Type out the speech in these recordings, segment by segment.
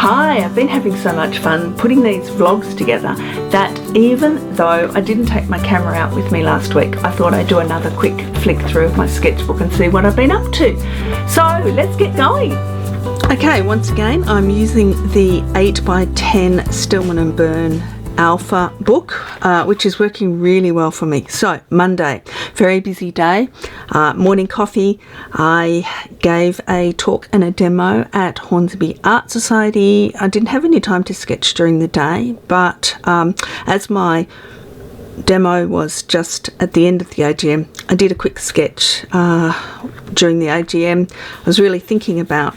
Hi, I've been having so much fun putting these vlogs together that even though I didn't take my camera out with me last week, I thought I'd do another quick flick through of my sketchbook and see what I've been up to. So let's get going. Okay, once again I'm using the 8x10 Stillman and Birn Alpha book, which is working really well for me. So Monday, very busy day, morning coffee. I gave a talk and a demo at Hornsby Art Society. I didn't have any time to sketch during the day, but as my demo was just at the end of the AGM, I did a quick sketch during the AGM. I was really thinking about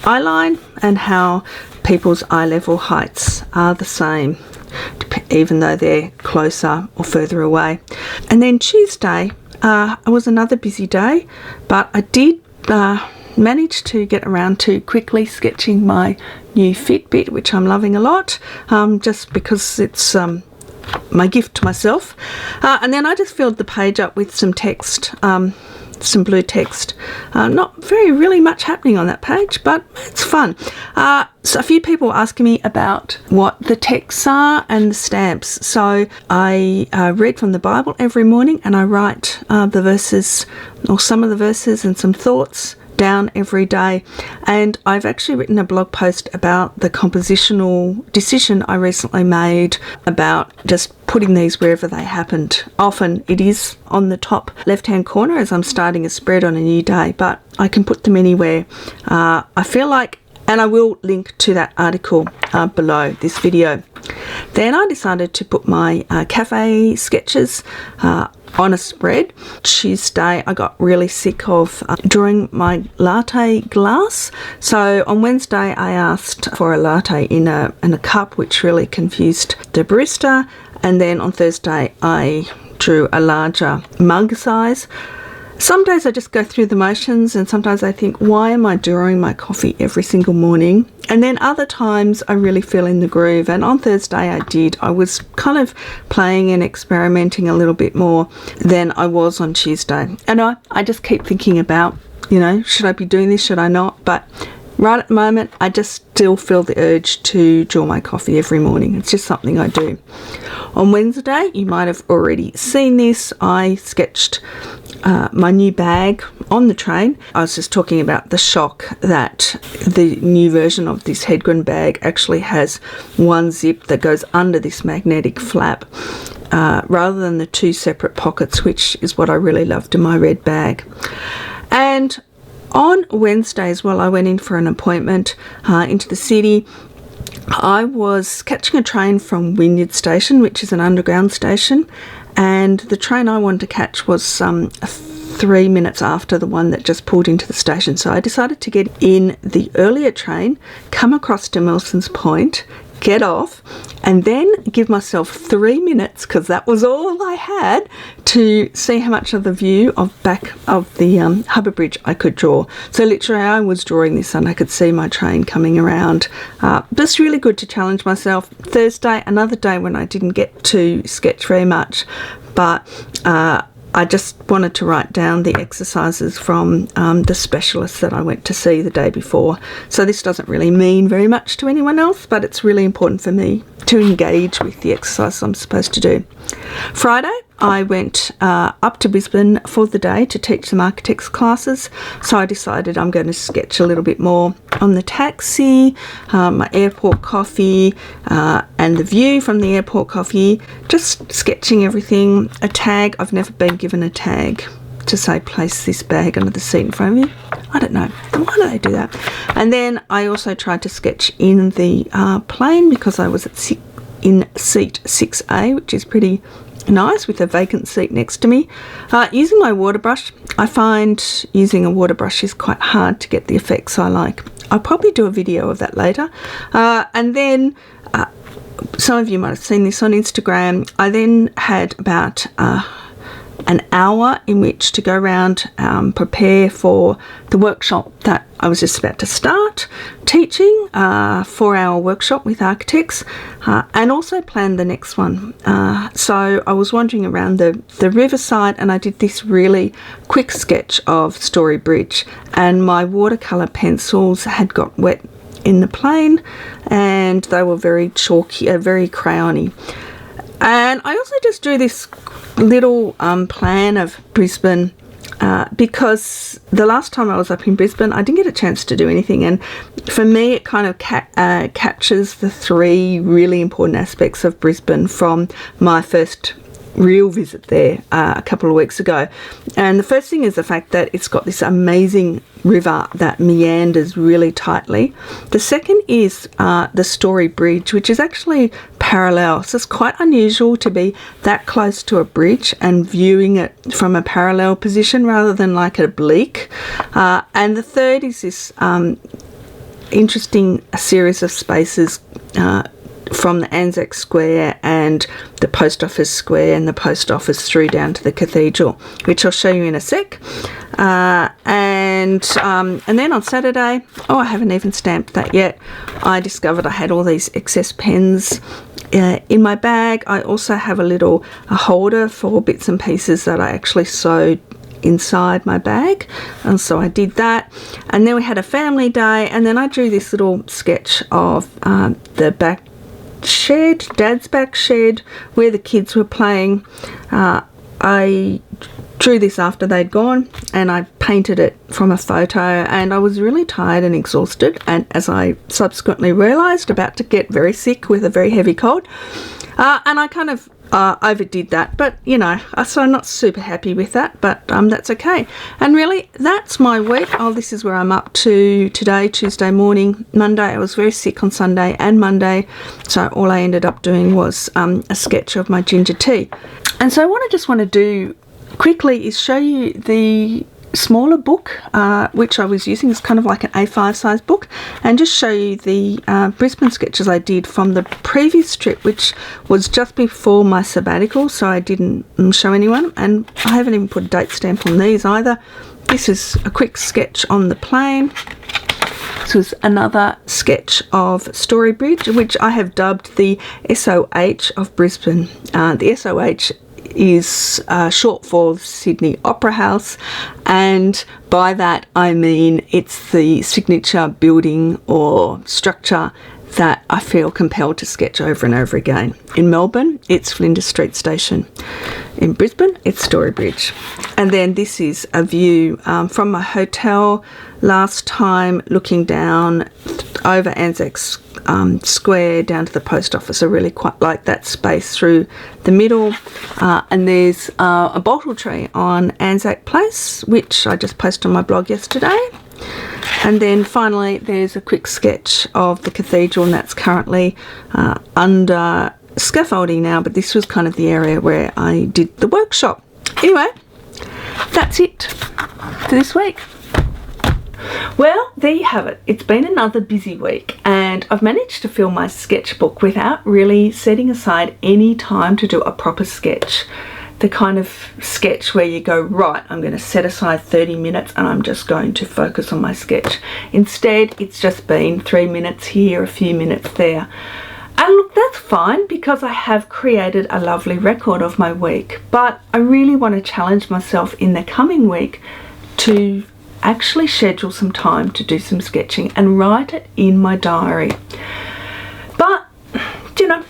eyeline and how people's eye level heights are the same, even though they're closer or further away. And then Tuesday was another busy day, but I did manage to get around to quickly sketching my new Fitbit, which I'm loving a lot, just because it's my gift to myself. And then I just filled the page up with some text, some blue text. Not really much happening on that page, but it's fun. So a few people asking me about what the texts are and the stamps. So I read from the Bible every morning, and I write the verses, or some of the verses and some thoughts down every day. And I've actually written a blog post about the compositional decision I recently made about just putting these wherever they happened. Often it is on the top left hand corner as I'm starting a spread on a new day, but I can put them anywhere. I feel like, and I will link to that article below this video. Then I decided to put my cafe sketches on a spread. Tuesday I got really sick of drawing my latte glass, so on Wednesday I asked for a latte in a cup, which really confused the barista, and then on Thursday I drew a larger mug size. Some days I just go through the motions, and sometimes I think, why am I drawing my coffee every single morning? And then other times I really feel in the groove, and on Thursday I did. I was kind of playing and experimenting a little bit more than I was on Tuesday. And I just keep thinking about, should I be doing this, should I not? But right at the moment I just still feel the urge to draw my coffee every morning. It's just something I do. On Wednesday, you might have already seen this, I sketched my new bag on the train. I was just talking about the shock that the new version of this Hedgren bag actually has one zip that goes under this magnetic flap, rather than the two separate pockets, which is what I really loved in my red bag. And on Wednesday as well, I went in for an appointment into the city. I was catching a train from Wynyard Station, which is an underground station, and the train I wanted to catch was 3 minutes after the one that just pulled into the station. So I decided to get in the earlier train, come across to Milson's Point, get off, and then give myself 3 minutes, because that was all I had, to see how much of the view of back of the Harbour Bridge I could draw. So literally I was drawing this and I could see my train coming around. Just really good to challenge myself. Thursday, another day when I didn't get to sketch very much, but I just wanted to write down the exercises from the specialist that I went to see the day before. So this doesn't really mean very much to anyone else, but it's really important for me to engage with the exercise I'm supposed to do. Friday, I went up to Brisbane for the day to teach some architects classes, so I decided I'm going to sketch a little bit more on the taxi, my airport coffee, and the view from the airport coffee, just sketching everything. A tag, I've never been given a tag to say place this bag under the seat in front of you. I don't know, why do they do that? And then I also tried to sketch in the plane, because I was in seat 6A, which is pretty nice, with a vacant seat next to me. Using my water brush, I find using a water brush is quite hard to get the effects I like. I'll probably do a video of that later. And then some of you might have seen this on Instagram. I then had about an hour in which to go around, prepare for the workshop that I was just about to start teaching, 4-hour workshop with architects, and also plan the next one. So I was wandering around the riverside, and I did this really quick sketch of Story Bridge, and my watercolour pencils had got wet in the plane, and they were very chalky, very crayony. And I also just drew this little plan of Brisbane because the last time I was up in Brisbane, I didn't get a chance to do anything, and for me it kind of captures the three really important aspects of Brisbane from my first real visit there a couple of weeks ago. And the first thing is the fact that it's got this amazing river that meanders really tightly. The second is the Story Bridge, which is actually parallel, so it's quite unusual to be that close to a bridge and viewing it from a parallel position rather than like an oblique. And the third is this interesting series of spaces from the Anzac Square and the Post Office Square and the Post Office through down to the Cathedral, which I'll show you in a sec. And then on Saturday, I haven't even stamped that yet, I discovered I had all these excess pens in my bag. I also have a holder for bits and pieces that I actually sewed inside my bag, and so I did that. And then we had a family day, and then I drew this little sketch of the back shed, Dad's back shed, where the kids were playing. I drew this after they'd gone, and I painted it from a photo, and I was really tired and exhausted, and as I subsequently realised, about to get very sick with a very heavy cold, and I kind of overdid that, but you know, so I'm not super happy with that, but that's okay. And really, that's my week. This is where I'm up to today, Tuesday morning. Monday, I was very sick on Sunday and Monday, so all I ended up doing was a sketch of my ginger tea. And so what I just want to do quickly is show you the smaller book which I was using. It's kind of like an A5 size book, and just show you the Brisbane sketches I did from the previous trip, which was just before my sabbatical, so I didn't show anyone, and I haven't even put a date stamp on these either. This is a quick sketch on the plane. This was another sketch of Story Bridge, which I have dubbed the SOH of Brisbane. The SOH is short for Sydney Opera House, and by that I mean it's the signature building or structure that I feel compelled to sketch over and over again. In Melbourne, it's Flinders Street Station. In Brisbane, it's Story Bridge. And then this is a view from my hotel last time, looking down over Anzac Square down to the post office. I really quite like that space through the middle. And there's a bottle tree on Anzac Place, which I just posted on my blog yesterday. And then finally there's a quick sketch of the cathedral, and that's currently under scaffolding now, but this was kind of the area where I did the workshop. Anyway, that's it for this week. Well, there you have it. It's been another busy week, and I've managed to fill my sketchbook without really setting aside any time to do a proper sketch. The kind of sketch where you go, right, I'm going to set aside 30 minutes and I'm just going to focus on my sketch. Instead, it's just been 3 minutes here, a few minutes there. And look, that's fine because I have created a lovely record of my week, but I really want to challenge myself in the coming week to actually schedule some time to do some sketching and write it in my diary. But, you know,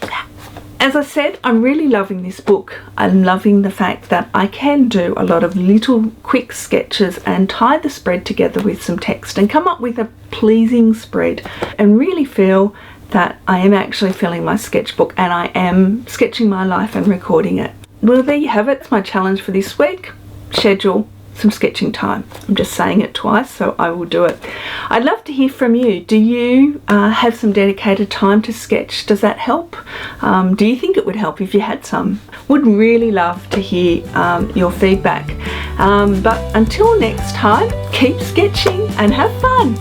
as I said, I'm really loving this book. I'm loving the fact that I can do a lot of little quick sketches and tie the spread together with some text and come up with a pleasing spread and really feel that I am actually filling my sketchbook and I am sketching my life and recording it. Well, there you have it. It's my challenge for this week. Schedule some sketching time. I'm just saying it twice, so I will do it. I'd love to hear from you. Do you have some dedicated time to sketch? Does that help? Do you think it would help if you had some? Would really love to hear your feedback. But until next time, keep sketching and have fun.